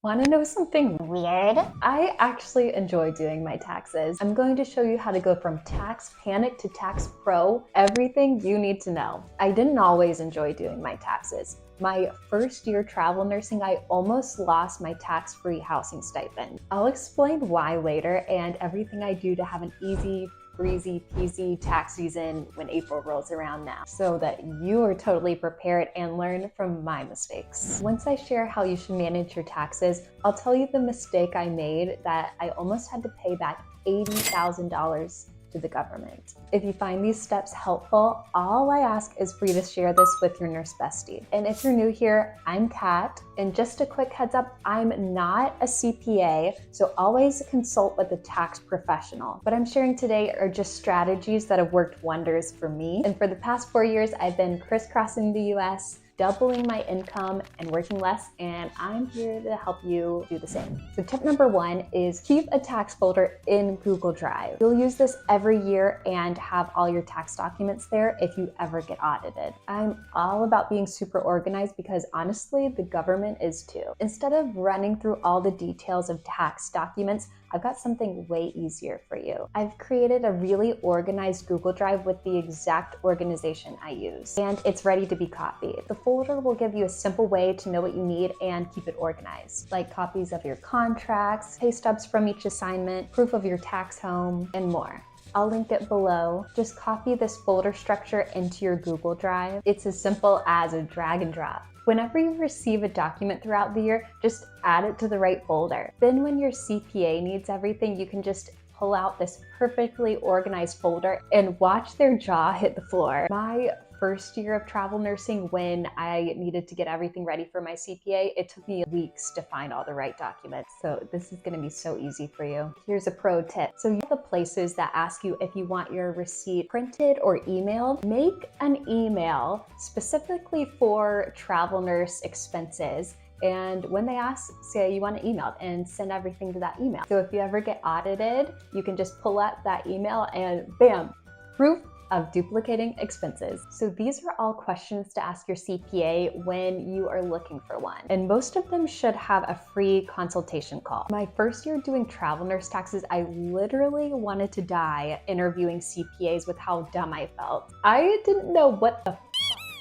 Want to know something weird? I actually enjoy doing my taxes. I'm going to show you how to go from tax panic to tax pro, everything you need to know. I didn't always enjoy doing my taxes. My first year travel nursing, I almost lost my tax-free housing stipend. I'll explain why later and everything I do to have an easy, breezy, peasy tax season when April rolls around now, so that you are totally prepared and learn from my mistakes. Once I share how you should manage your taxes, I'll tell you the mistake I made that I almost had to pay back $80,000 to the government. If you find these steps helpful, all I ask is for you to share this with your nurse bestie. And if you're new here, I'm Kat, and just a quick heads up, I'm not a CPA, so always consult with a tax professional. What I'm sharing today are just strategies that have worked wonders for me. And for the past 4 years, I've been crisscrossing the US, doubling my income and working less, and I'm here to help you do the same. So tip number 1 is keep a tax folder in Google Drive. You'll use this every year and have all your tax documents there if you ever get audited. I'm all about being super organized because honestly, the government is too. Instead of running through all the details of tax documents, I've got something way easier for you. I've created a really organized Google Drive with the exact organization I use, and it's ready to be copied. The folder will give you a simple way to know what you need and keep it organized, like copies of your contracts, pay stubs from each assignment, proof of your tax home, and more. I'll link it below. Just copy this folder structure into your Google Drive. It's as simple as a drag and drop. Whenever you receive a document throughout the year, just add it to the right folder. Then when your CPA needs everything, you can just pull out this perfectly organized folder and watch their jaw hit the floor. My first year of travel nursing, when I needed to get everything ready for my CPA, it took me weeks to find all the right documents. So this is gonna be so easy for you. Here's a pro tip. So you have the places that ask you if you want your receipt printed or emailed. Make an email specifically for travel nurse expenses. And when they ask, say you want it emailed and send everything to that email. So if you ever get audited, you can just pull up that email and bam, proof of duplicating expenses. So these are all questions to ask your CPA when you are looking for one. And most of them should have a free consultation call. My first year doing travel nurse taxes, I literally wanted to die interviewing CPAs with how dumb I felt. I didn't know what the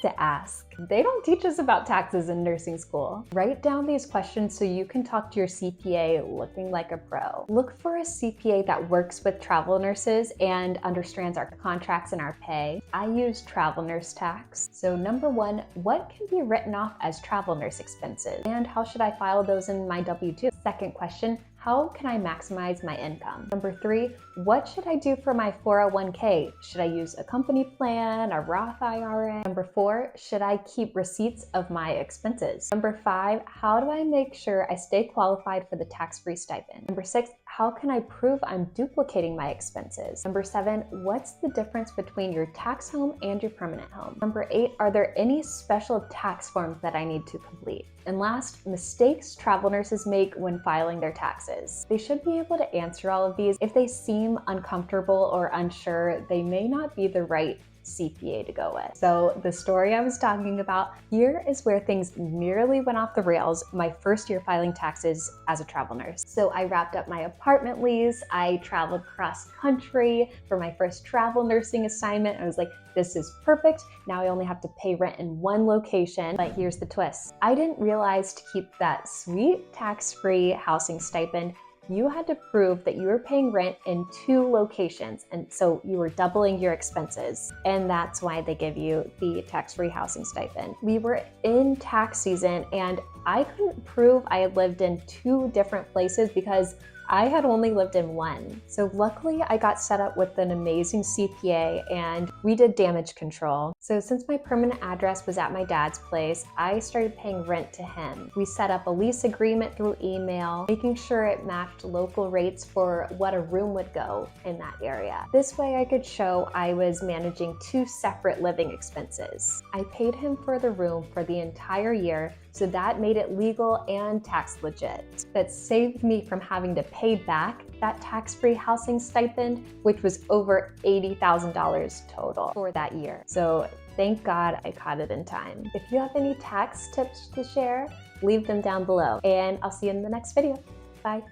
to ask. They don't teach us about taxes in nursing school. Write down these questions so you can talk to your CPA looking like a pro. Look for a CPA that works with travel nurses and understands our contracts and our pay. I use travel nurse tax. So number 1, what can be written off as travel nurse expenses? And how should I file those in my W-2? Second question, how can I maximize my income? Number 3, what should I do for my 401k? Should I use a company plan, a Roth IRA? Number 4, should I keep receipts of my expenses? Number 5, how do I make sure I stay qualified for the tax-free stipend? Number 6, how can I prove I'm duplicating my expenses? Number 7, what's the difference between your tax home and your permanent home? Number 8, are there any special tax forms that I need to complete? And last, mistakes travel nurses make when filing their taxes. They should be able to answer all of these. If they seem uncomfortable or unsure, they may not be the right CPA to go with. So the story I was talking about, here is where things nearly went off the rails my first year filing taxes as a travel nurse. So I wrapped up my apartment lease, I traveled cross country for my first travel nursing assignment. I was like, this is perfect. Now I only have to pay rent in one location, but here's the twist. I didn't realize to keep that sweet tax-free housing stipend, you had to prove that you were paying rent in 2 locations, and so you were doubling your expenses. And that's why they give you the tax-free housing stipend. We were in tax season and I couldn't prove I had lived in 2 different places because I had only lived in 1. So luckily I got set up with an amazing CPA and we did damage control. So since my permanent address was at my dad's place, I started paying rent to him. We set up a lease agreement through email, making sure it matched local rates for what a room would go in that area. This way I could show I was managing 2 separate living expenses. I paid him for the room for the entire year, so that made it legal and tax legit. That saved me from having to pay back that tax-free housing stipend, which was over $80,000 total for that year. So thank God I caught it in time. If you have any tax tips to share, leave them down below. And I'll see you in the next video. Bye.